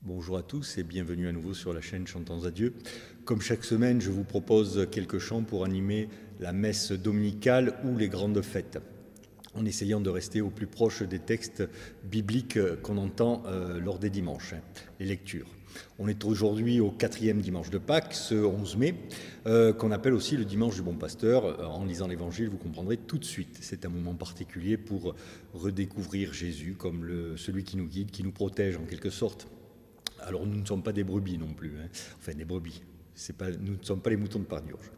Bonjour à tous et bienvenue à nouveau sur la chaîne Chantons à Dieu. Comme chaque semaine, je vous propose quelques chants pour animer la messe dominicale ou les grandes fêtes, en essayant de rester au plus proche des textes bibliques qu'on entend lors des dimanches, les lectures. On est aujourd'hui au 4e dimanche de Pâques, ce 11 mai, qu'on appelle aussi le dimanche du bon pasteur. En lisant l'évangile, vous comprendrez tout de suite. C'est un moment particulier pour redécouvrir Jésus comme celui qui nous guide, qui nous protège en quelque sorte. Alors nous ne sommes pas des brebis non plus, enfin des brebis, nous ne sommes pas les moutons de Pardiurge.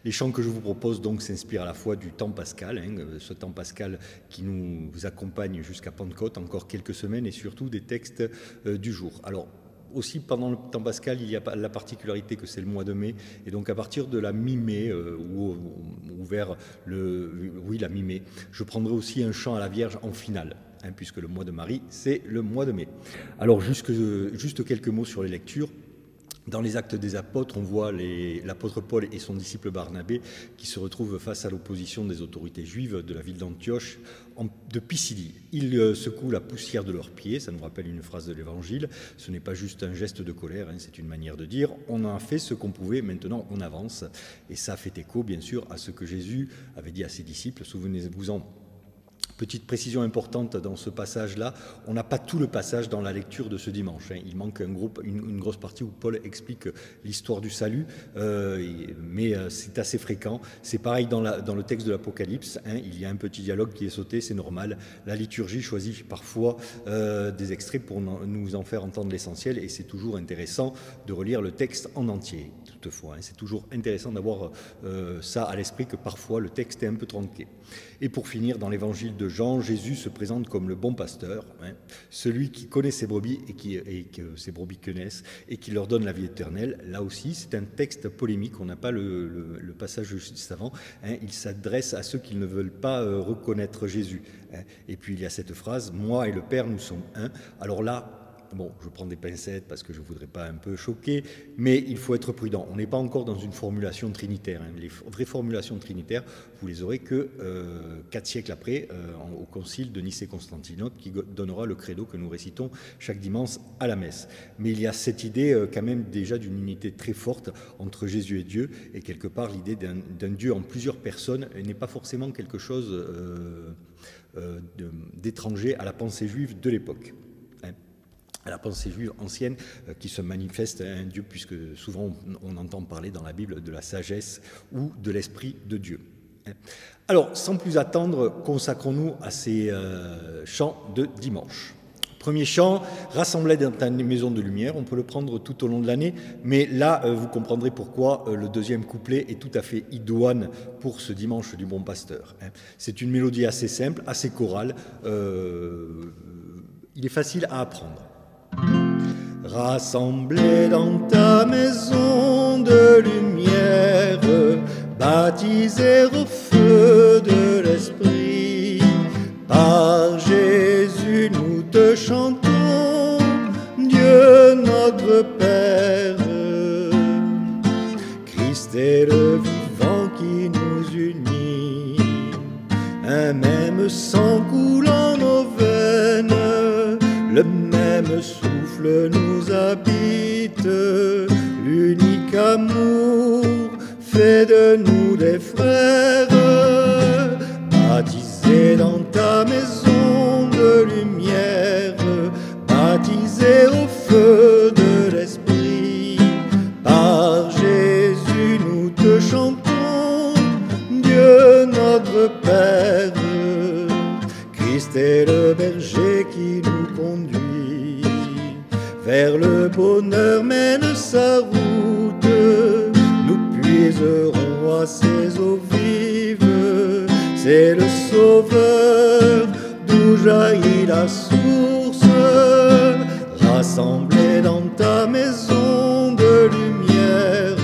Les chants que je vous propose donc s'inspirent à la fois du temps pascal, ce temps pascal qui nous accompagne jusqu'à Pentecôte, encore quelques semaines, et surtout des textes du jour. Alors aussi pendant le temps pascal, il y a la particularité que c'est le mois de mai, et donc à partir de la mi-mai, ou vers la mi-mai, je prendrai aussi un chant à la Vierge en finale. Puisque le mois de Marie, c'est le mois de mai. Alors, juste quelques mots sur les lectures. Dans les Actes des Apôtres, on voit l'apôtre Paul et son disciple Barnabé qui se retrouvent face à l'opposition des autorités juives de la ville d'Antioche, de Pisidie. Ils secouent la poussière de leurs pieds, ça nous rappelle une phrase de l'Évangile. Ce n'est pas juste un geste de colère, c'est une manière de dire « on a fait ce qu'on pouvait, maintenant on avance ». Et ça fait écho, bien sûr, à ce que Jésus avait dit à ses disciples. Souvenez-vous-en. Petite précision importante dans ce passage-là, on n'a pas tout le passage dans la lecture de ce dimanche. Il manque une grosse partie où Paul explique l'histoire du salut, mais c'est assez fréquent. C'est pareil dans le texte de l'Apocalypse, il y a un petit dialogue qui est sauté, c'est normal. La liturgie choisit parfois des extraits pour nous en faire entendre l'essentiel, et c'est toujours intéressant de relire le texte en entier. Toutefois, c'est toujours intéressant d'avoir ça à l'esprit, que parfois le texte est un peu tronqué. Et pour finir, dans l'évangile de Jean, Jésus se présente comme le bon pasteur, celui qui connaît ses brebis et que ses brebis connaissent, et qui leur donne la vie éternelle. Là aussi, c'est un texte polémique, on n'a pas le passage juste avant. Il s'adresse à ceux qui ne veulent pas reconnaître Jésus. Et puis il y a cette phrase « Moi et le Père, nous sommes un ». Alors là, bon, je prends des pincettes parce que je ne voudrais pas un peu choquer, mais il faut être prudent. On n'est pas encore dans une formulation trinitaire. Les vraies formulations trinitaires, vous les aurez que 4 siècles après, au concile de Nicée-Constantinople, qui donnera le credo que nous récitons chaque dimanche à la messe. Mais il y a cette idée quand même déjà d'une unité très forte entre Jésus et Dieu, et quelque part l'idée d'un Dieu en plusieurs personnes n'est pas forcément quelque chose d'étranger à la pensée juive de l'époque. À la pensée juive ancienne qui se manifeste un Dieu, puisque souvent on entend parler dans la Bible de la sagesse ou de l'Esprit de Dieu. Alors, sans plus attendre, consacrons-nous à ces chants de dimanche. Premier chant, rassemblés dans ta maison de lumière, on peut le prendre tout au long de l'année, mais là, vous comprendrez pourquoi le deuxième couplet est tout à fait idoine pour ce dimanche du bon pasteur. C'est une mélodie assez simple, assez chorale, il est facile à apprendre. Rassemblés dans ta maison de lumière, baptisés au feu de l'Esprit, par Jésus nous te chantons, Dieu notre Père. Christ est le vivant qui nous unit, un même sang coule en nos veines, le même souffle nous habite, l'unique amour fait de nous des frères, baptisés dans ta maison de lumière, baptisés au feu de l'Esprit, par Jésus nous te chantons, Dieu notre Père. Christ est le berger qui nous conduit, vers le bonheur mène sa route, nous puiserons à ses eaux vives, c'est le Sauveur d'où jaillit la source, rassemblés dans ta maison de lumière,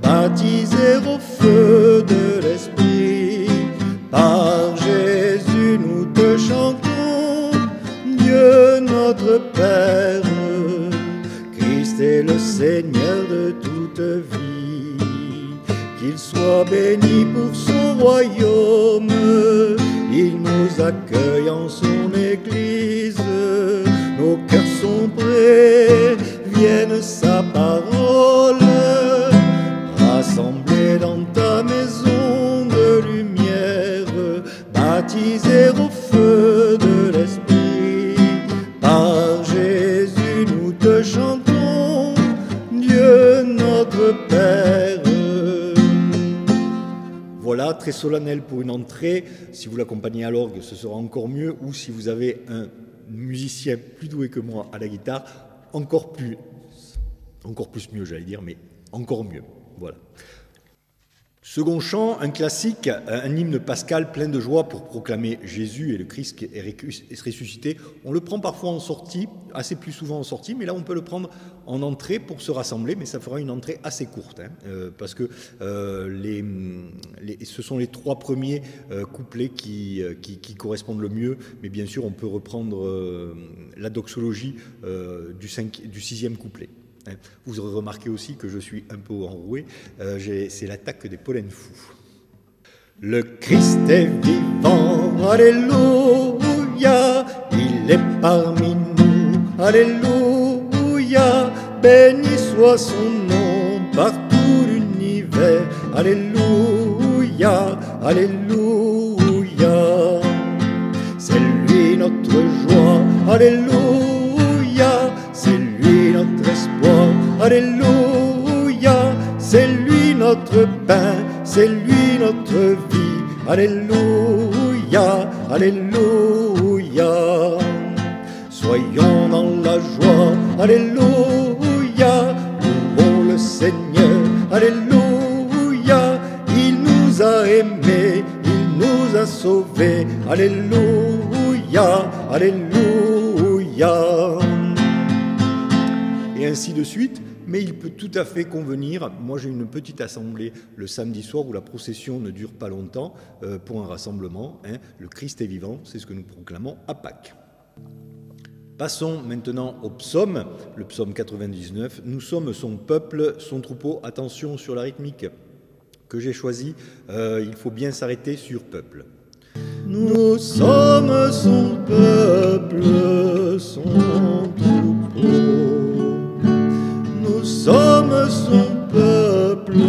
baptisés au feu de l'Esprit, par Jésus nous te chantons, Dieu notre Père. Christ est le Seigneur de toute vie, qu'il soit béni pour son royaume, il nous accueille en son Église, nos cœurs sont prêts de sa parole, rassemblés dans ta maison de lumière, baptisés au feu de l'Esprit. Par Jésus nous te chantons, Dieu notre Père. Voilà, très solennel pour une entrée. Si vous l'accompagnez à l'orgue, ce sera encore mieux. Ou si vous avez un musicien plus doué que moi à la guitare, encore plus mieux, j'allais dire, mais encore mieux. Voilà. Second chant, un classique, un hymne pascal plein de joie pour proclamer Jésus et le Christ qui est ressuscité. On le prend parfois en sortie, assez plus souvent en sortie, mais là on peut le prendre en entrée pour se rassembler, mais ça fera une entrée assez courte, parce que ce sont les trois premiers couplets qui correspondent le mieux, mais bien sûr on peut reprendre la doxologie du sixième couplet. Vous aurez remarqué aussi que je suis un peu enroué, c'est l'attaque des pollens fous. Le Christ est vivant, alléluia, il est parmi nous, alléluia, béni soit son nom par tout l'univers, alléluia, alléluia. C'est lui notre joie, alléluia, c'est lui notre espoir, alléluia, c'est lui notre pain, c'est lui notre vie, alléluia, alléluia. Soyons dans la joie, alléluia, louons le Seigneur, alléluia, il nous a aimés, il nous a sauvés, alléluia, alléluia. Et ainsi de suite, mais il peut tout à fait convenir. Moi, j'ai une petite assemblée le samedi soir où la procession ne dure pas longtemps pour un rassemblement. Le Christ est vivant, c'est ce que nous proclamons à Pâques. Passons maintenant au psaume, le psaume 99. Nous sommes son peuple, son troupeau. Attention sur la rythmique que j'ai choisie, il faut bien s'arrêter sur peuple. Nous sommes son peuple, son troupeau. Nous sommes son peuple,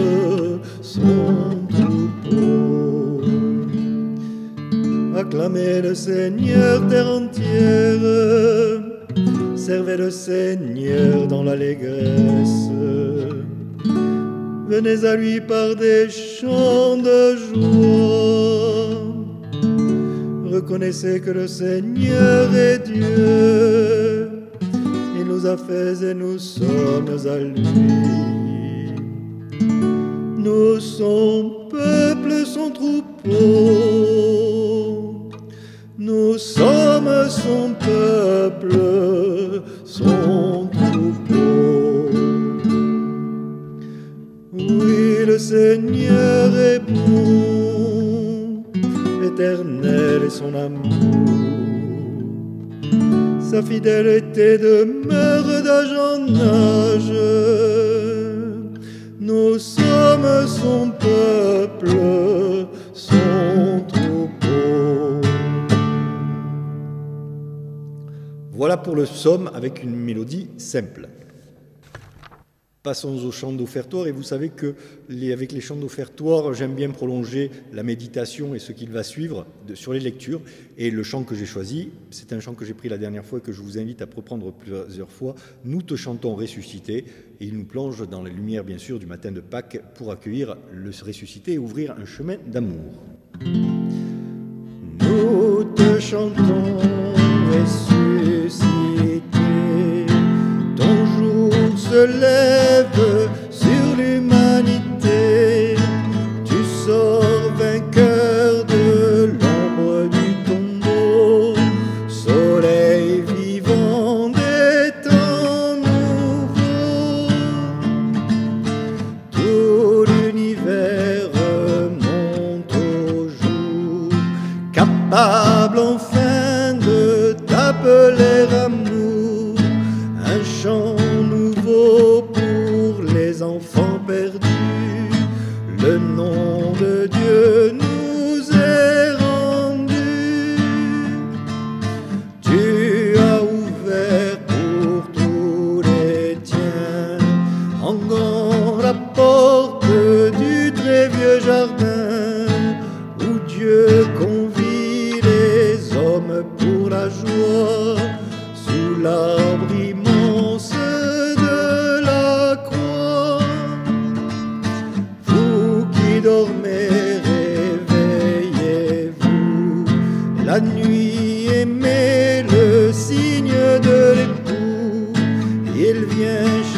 son troupeau. Acclamez le Seigneur terre entière, servez le Seigneur dans l'allégresse. Venez à lui par des chants de joie. Reconnaissez que le Seigneur est Dieu. Il nous a fait et nous sommes à lui. Nous son peuple, son troupeau. Nous sommes son peuple, son troupeau. Oui, le Seigneur est bon, éternel est son amour. Sa fidélité demeure d'âge en âge. Nous sommes son peuple, son troupeau. Voilà pour le psaume avec une mélodie simple. Passons au chant d'offertoire, et vous savez que avec les chants d'offertoire, j'aime bien prolonger la méditation et ce qu'il va suivre sur les lectures. Et le chant que j'ai choisi, c'est un chant que j'ai pris la dernière fois et que je vous invite à reprendre plusieurs fois. Nous te chantons ressuscité, et il nous plonge dans la lumière, bien sûr, du matin de Pâques pour accueillir le ressuscité et ouvrir un chemin d'amour. Nous te chantons ressuscité, ton jour se lève sur l'humanité, tu sors vainqueur de l'ombre du tombeau, soleil vivant des temps nouveaux. Tout l'univers remonte au jour, capable enfin de t'appeler amour, un chant nouveau pour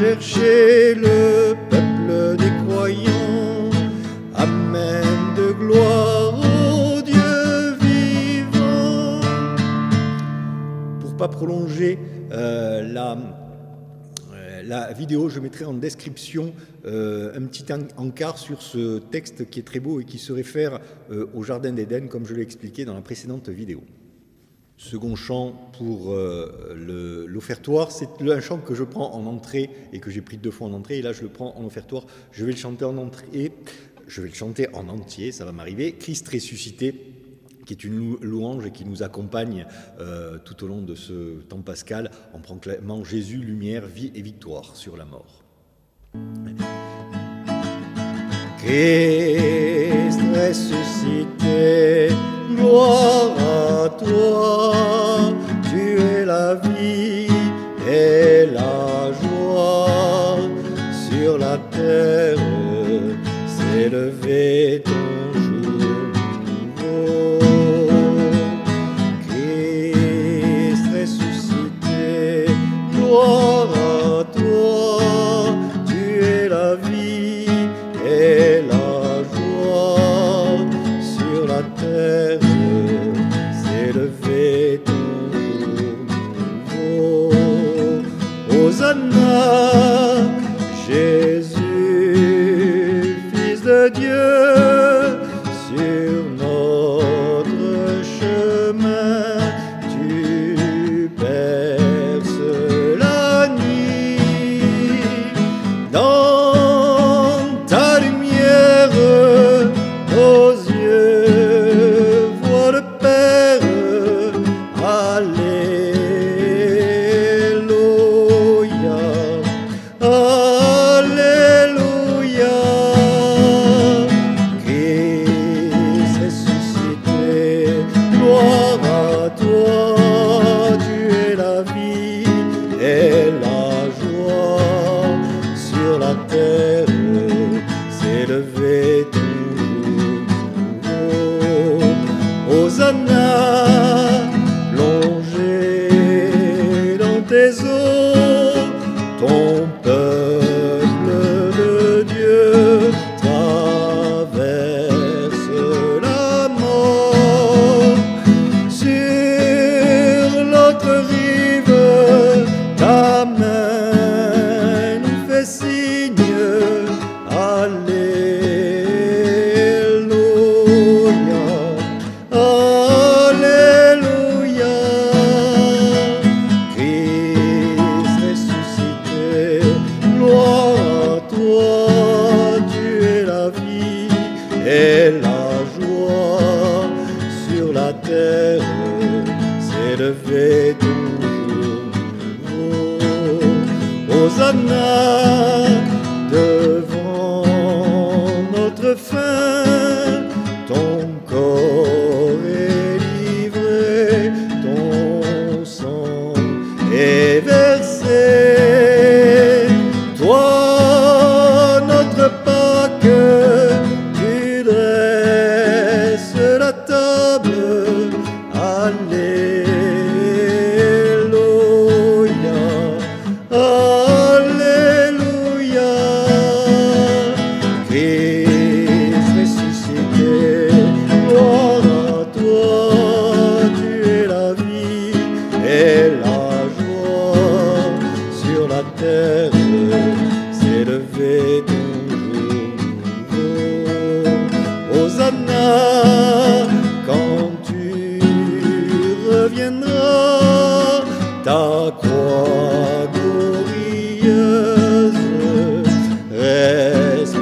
chercher le peuple des croyants. Amen de gloire au Dieu vivant. Pour pas prolonger la vidéo, je mettrai en description un petit encart sur ce texte qui est très beau et qui se réfère au Jardin d'Éden, comme je l'ai expliqué dans la précédente vidéo. Second chant pour l'offertoire, c'est un chant que je prends en entrée et que j'ai pris 2 fois en entrée, et là je le prends en offertoire. Je vais le chanter en entrée, je vais le chanter en entier, ça va m'arriver. Christ ressuscité, qui est une louange et qui nous accompagne tout au long de ce temps pascal en proclamant Jésus, lumière, vie et victoire sur la mort. Christ ressuscité, gloire à toi, tu es la vie et la joie, sur la terre s'est levé ton jour nouveau. Christ ressuscité, gloire à toi, tu es la vie et la joie, sur la terre s'est levé ton jour nouveau. Hosanna, Jésus, Fils de Dieu, sur notre chemin, tu perces la nuit. Dans ta lumière, nos yeux voient le Père. Alléluia, Alléluia. Christ ressuscité, gloire à toi, tu es la vie et la joie, sur la terre s'est levé ton jour nouveau. Hosanna, plongé dans tes eaux, ton peuple de Dieu traverse la mort. Sur l'autre rive, ta main nous fait signe. Alléluia, Alléluia. Christ ressuscité, gloire à toi, tu es la vie et la joie, sur la terre s'est levé ton jour nouveau. Hosanna, devant notre faim, ton corps est livré, ton sang est versé. Toi, notre Pâque, tu dresses la table. Alléluia, Alléluia. Christ ressuscité, gloire à toi, tu es la vie et la joie, sur la terre s'est levé ton jour nouveau. Hosanna, quand tu reviendras, ta croix glorieuse resplendira.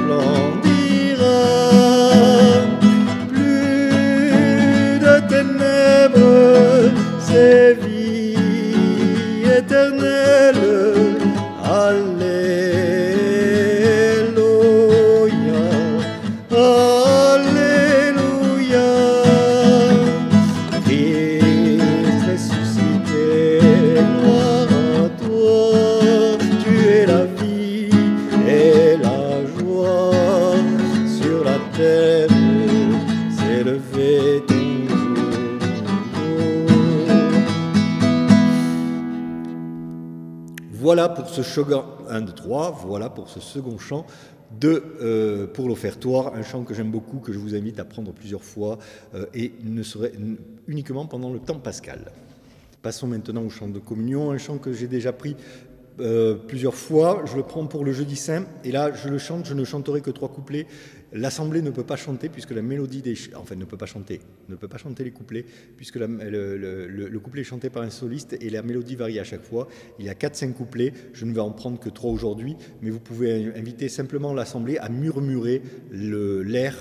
Plus de ténèbres, c'est vie éternelle. Alléluia. Voilà pour ce second, 1, 2, 3, voilà pour ce second chant pour l'offertoire, un chant que j'aime beaucoup, que je vous invite à prendre plusieurs fois et ne serait uniquement pendant le temps pascal. Passons maintenant au chant de communion, un chant que j'ai déjà pris plusieurs fois. Je le prends pour le jeudi saint et là je le chante, je ne chanterai que 3 couplets. L'assemblée ne peut pas chanter puisque la mélodie ne peut pas chanter les couplets puisque le couplet est chanté par un soliste et la mélodie varie à chaque fois. Il y a 4-5 couplets, je ne vais en prendre que 3 aujourd'hui, mais vous pouvez inviter simplement l'assemblée à murmurer l'air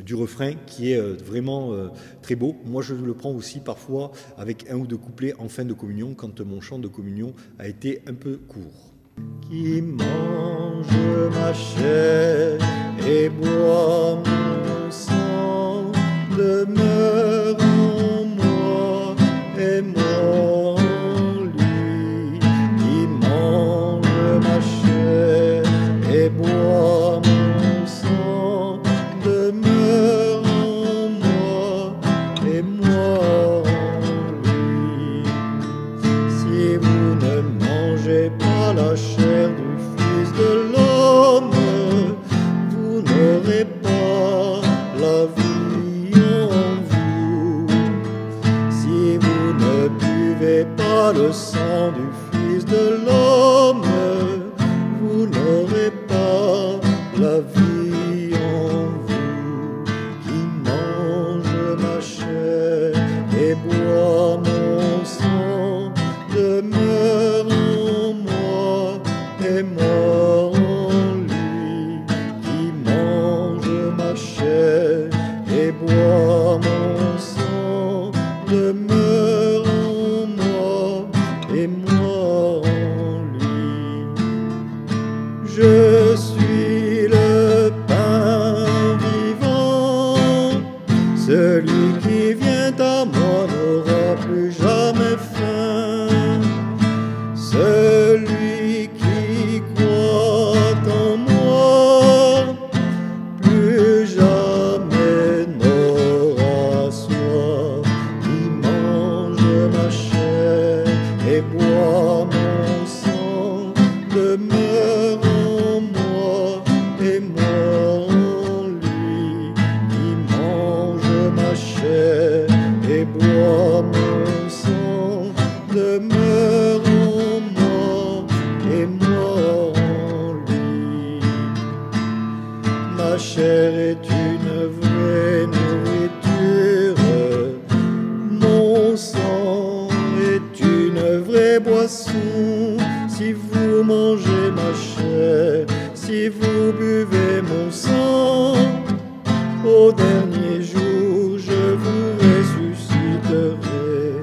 du refrain qui est vraiment très beau. Moi je le prends aussi parfois avec 1 ou 2 couplets en fin de communion quand mon chant de communion a été un peu court. Qui mange ma chair et boit mon sang demeure en moi et moi en lui. Qui mange ma chair et boit mon sang demeure en moi et moi en lui. Si vous ne mangez pas la chair du Fils de l'homme, vous n'aurez pas la vie en vous. Si vous ne buvez pas le sang du Fils de l'homme, vous n'aurez pas la vie en vous. Qui mange ma chair et boit mon sang demeure en moi et moi en lui. Qui mange ma chair et boit mon sang demeure en moi et moi en lui. Je suis le pain vivant, celui qui vient à moi n'aura plus jamais faim. Celui qui croit en moi, plus jamais n'aura soif. Qui mange ma chair et boit mon sang demeure en moi et moi en lui. Qui mange ma chair et boit mon sang demeure en moi et moi en lui. Ma chair est une vraie nourriture, mon sang est une vraie boisson. Si vous mangez ma chair, si vous buvez mon sang, au dernier jour je vous ressusciterai.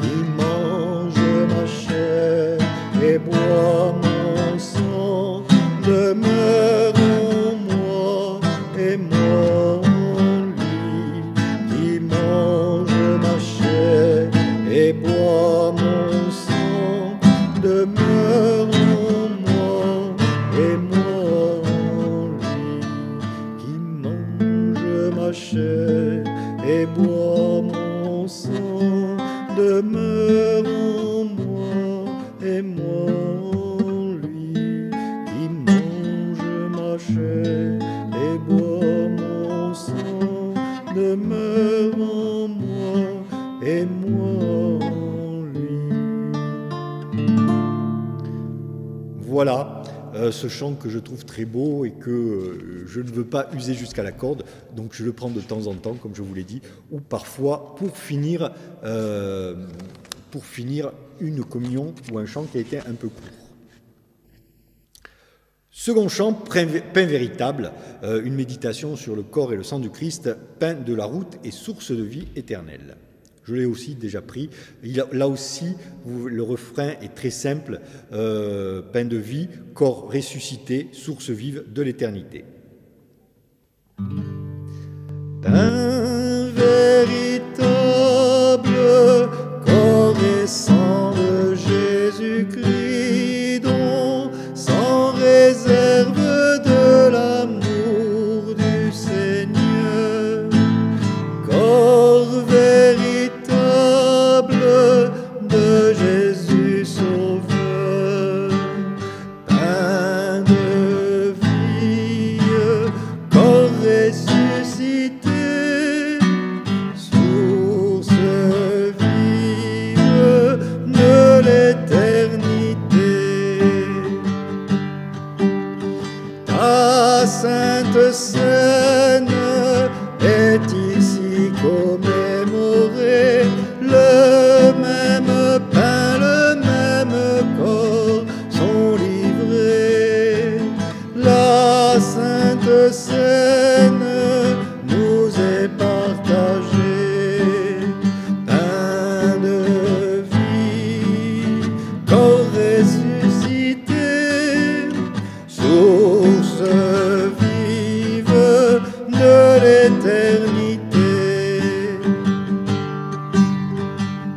Qui mange ma chair et boit mon sang demeure en moi et moi en lui. Qui mange ma chair et boit mon sang demeure en moi et moi en lui. Qui mange ma chair et boit mon sang demeure en moi et moi en lui. Qui mange ma chair et boit mon sang demeure en moi et moi en lui. Voilà ce chant que je trouve très beau et que je ne veux pas user jusqu'à la corde, donc je le prends de temps en temps, comme je vous l'ai dit, ou parfois pour finir une communion ou un chant qui a été un peu court. Second chant, pain véritable, une méditation sur le corps et le sang du Christ, pain de la route et source de vie éternelle. Je l'ai aussi déjà pris. Là aussi, le refrain est très simple, pain de vie, corps ressuscité, source vive de l'éternité. Pain véritable, corps et sang de Jésus-Christ, don sans réserve de l'amour du Seigneur. Corps véritable de Jésus sauvé. scène est ici commémorée. Le même pain, le même corps sont livrés. La sainte scène nous est partagée. Pain de vie, corps ressuscité, source vive de l'éternité.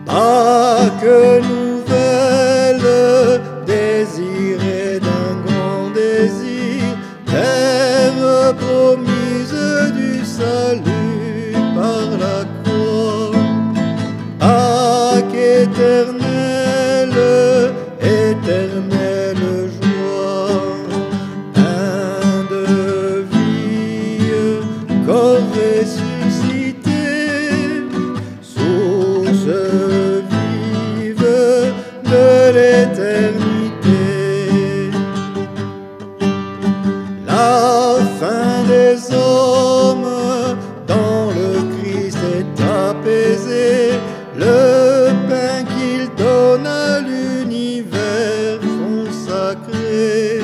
Pâques nouvelle, désirée d'un grand désir, terre promise du salut par la croix. Pâques éternelle, éternelle joie, pain de vie, corps ressuscité, source vive de l'éternité. La fin des hommes dans le Christ est apaisée. Le pain qu'il donne à l'univers consacré.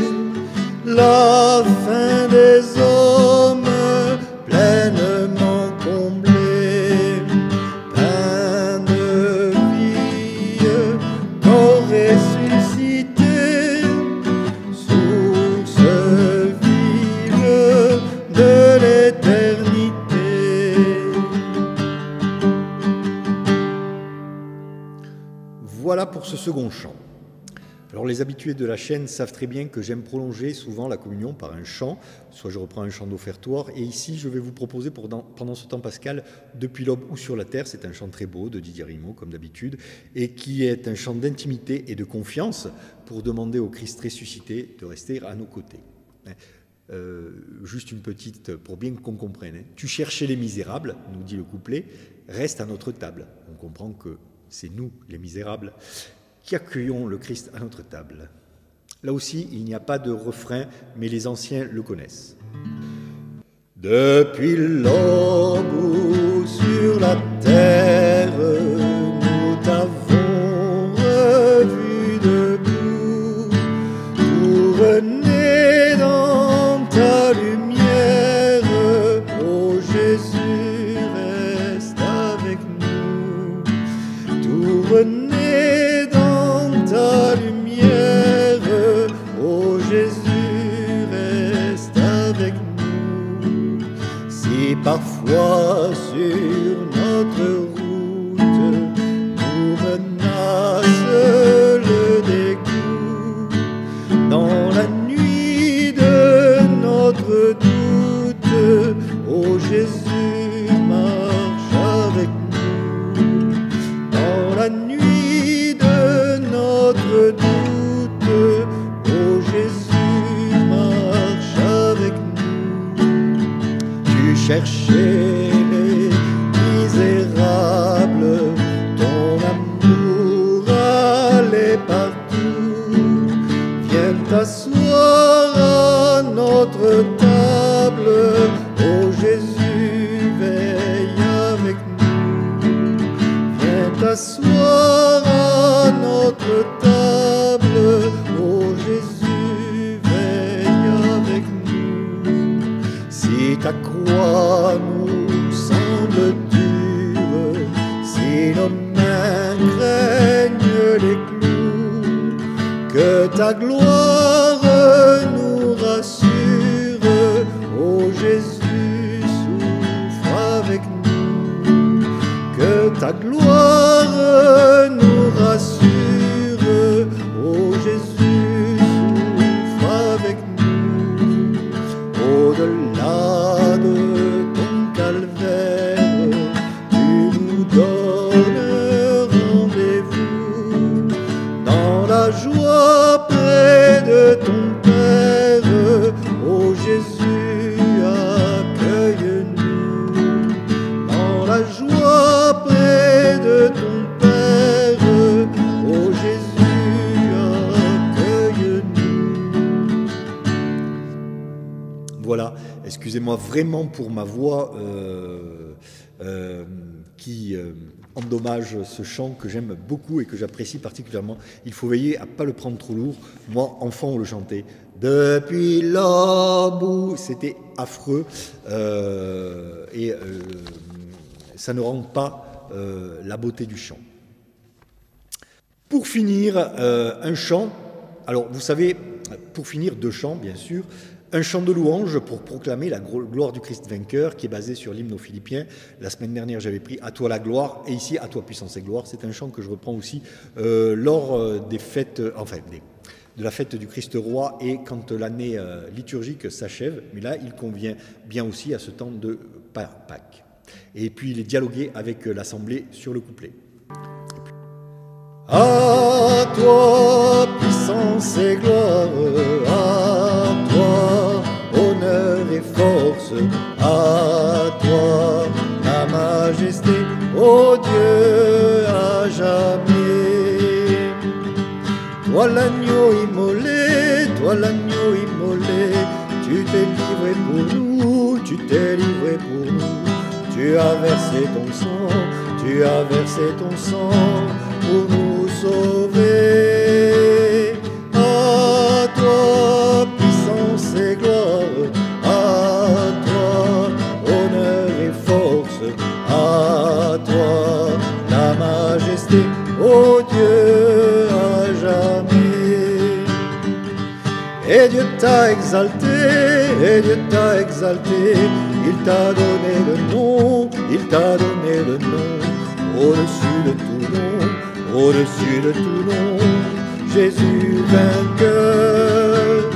La fin des hommes pleinement comblée. Pain de vie, corps ressuscité, source vive de l'éternité. Voilà pour ce second chant. Alors les habitués de la chaîne savent très bien que j'aime prolonger souvent la communion par un chant, soit je reprends un chant d'offertoire, et ici je vais vous proposer pendant ce temps pascal, Depuis l'aube ou sur la terre, c'est un chant très beau de Didier Rimaud comme d'habitude, et qui est un chant d'intimité et de confiance pour demander au Christ ressuscité de rester à nos côtés. Juste une petite, pour bien qu'on comprenne. Tu cherchais les misérables, nous dit le couplet, reste à notre table. On comprend que c'est nous, les misérables, qui accueillons le Christ à notre table. Là aussi, il n'y a pas de refrain, mais les anciens le connaissent. Depuis l'aube où sur la terre, nous t'avons revu debout, tourner dans ta lumière, ô Jésus, reste avec nous. Tourner dans ta lumière, ô Jésus, reste avec nous. Si parfois sur notre route nous menace le dégoût, dans la nuit de notre doute, ô Jésus, marche avec nous. Dans la nuit de notre doute, ô Jésus, marche avec nous. Tu cherchais les misérables, ton amour allait partout. Viens t'asseoir à notre table, ô Jésus, veille avec nous. Viens t'asseoir à notre table, ô Jésus, veille avec nous. Si ta croix nous semble dure, si nos mains craignent les clous, que ta gloire nous rassure, ô Jésus, souffre avec nous. Que ta gloire nous rassure, ô Jésus, souffre avec nous. Au-delà de ton calvaire, tu nous donnes rendez-vous dans la joie près de ton Père, ô Jésus, accueille-nous. Dans la joie près de ton Père, excusez-moi vraiment pour ma voix qui endommage ce chant que j'aime beaucoup et que j'apprécie particulièrement. Il faut veiller à ne pas le prendre trop lourd. Moi, enfant, on le chantait. Depuis l'aube où... C'était affreux et ça ne rend pas la beauté du chant. Pour finir, un chant. Alors, vous savez, pour finir, deux chants, bien sûr. Un chant de louange pour proclamer la gloire du Christ vainqueur qui est basé sur l'hymne aux Philippiens. La semaine dernière, j'avais pris « À toi la gloire » et ici « À toi puissance et gloire ». C'est un chant que je reprends aussi lors des fêtes, enfin, de la fête du Christ roi et quand l'année liturgique s'achève. Mais là, il convient bien aussi à ce temps de Pâques. Et puis, il est dialogué avec l'Assemblée sur le couplet. À toi, puissance et gloire, à toi, honneur et force, à toi, la majesté, ô Dieu, à jamais. Toi l'agneau immolé, tu t'es livré pour nous, tu t'es livré pour nous, tu as versé ton sang, tu as versé ton sang pour nous sauver. À toi, puissance et gloire, à toi, honneur et force, à toi, la majesté, ô Dieu, à jamais. Et Dieu t'a exalté, il t'a donné le nom, il t'a donné le nom, au-dessus de tout nom, au-dessus de tout nom, Jésus vainqueur.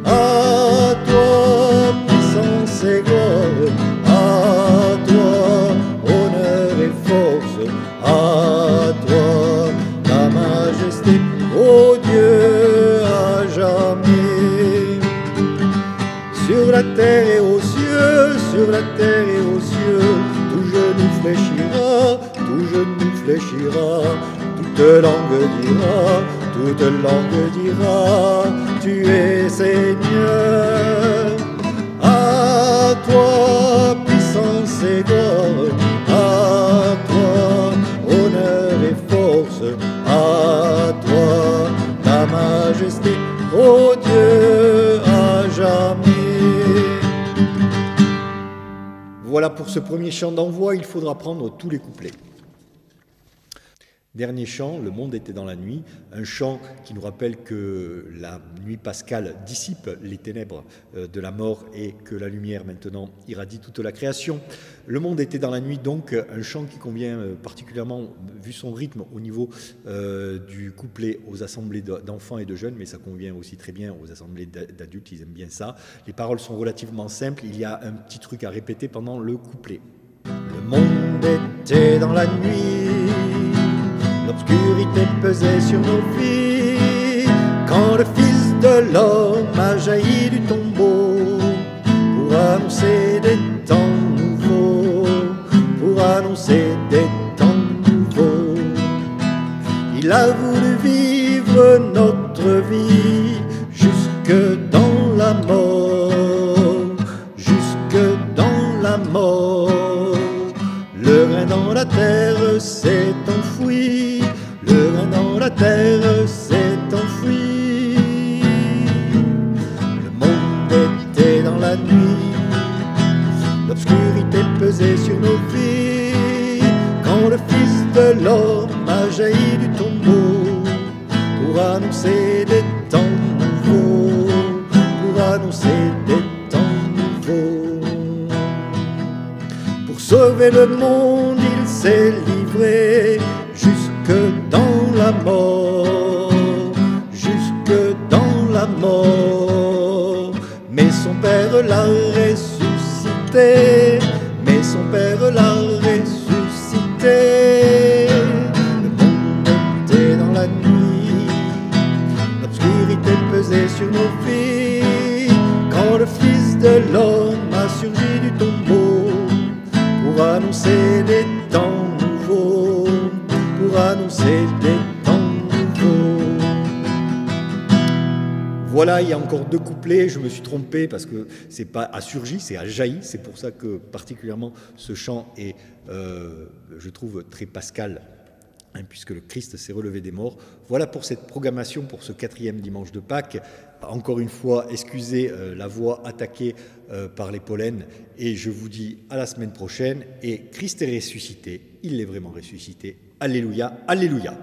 À toi, puissance et gloire, à toi, honneur et force, à toi, la majesté, ô Dieu, à jamais. Sur la terre et aux cieux, sur la terre et aux cieux, tout genou fléchira, tout genou fléchira, toute langue dira, tu es Seigneur. À toi, puissance et gloire, à toi, honneur et force, à toi, la majesté, ô Dieu, à jamais. Voilà pour ce premier chant d'envoi, il faudra prendre tous les couplets. Dernier chant, le monde était dans la nuit, un chant qui nous rappelle que la nuit pascale dissipe les ténèbres de la mort et que la lumière maintenant irradie toute la création. Le monde était dans la nuit, donc un chant qui convient particulièrement, vu son rythme, au niveau du couplet aux assemblées d'enfants et de jeunes, mais ça convient aussi très bien aux assemblées d'adultes, ils aiment bien ça. Les paroles sont relativement simples, il y a un petit truc à répéter pendant le couplet. Le monde était dans la nuit, l'obscurité pesait sur nos vies, quand le Fils de l'homme a jailli du tombeau pour annoncer des temps nouveaux, pour annoncer des temps nouveaux. Il a voulu vivre notre vie jusque dans la mort, jusque dans la mort. Le grain dans la terre s'est enfoui, le grain dans la terre s'est enfoui. Le monde était dans la nuit, l'obscurité pesait sur nos vies, quand le Fils de l'homme a jailli du tombeau pour annoncer des temps nouveaux, pour annoncer des temps nouveaux. Pour sauver le monde, il s'est livré jusque dans la mort, jusque dans la mort. Mais son Père l'a ressuscité, mais son Père l'a ressuscité. Le monde était dans la nuit, l'obscurité pesait sur nos vies, quand le Fils de l'homme a surgi du tombeau pour annoncer des temps nouveaux, pour annoncer des temps nouveaux. Voilà, il y a encore 2 couplets, je me suis trompé parce que c'est pas a surgi, c'est a jailli, c'est pour ça que particulièrement ce chant est, je trouve, très pascal, hein, puisque le Christ s'est relevé des morts. Voilà pour cette programmation, pour ce 4e dimanche de Pâques. Encore une fois, excusez la voix attaquée par les pollens, et je vous dis à la semaine prochaine, et Christ est ressuscité, il est vraiment ressuscité. Alléluia, alléluia.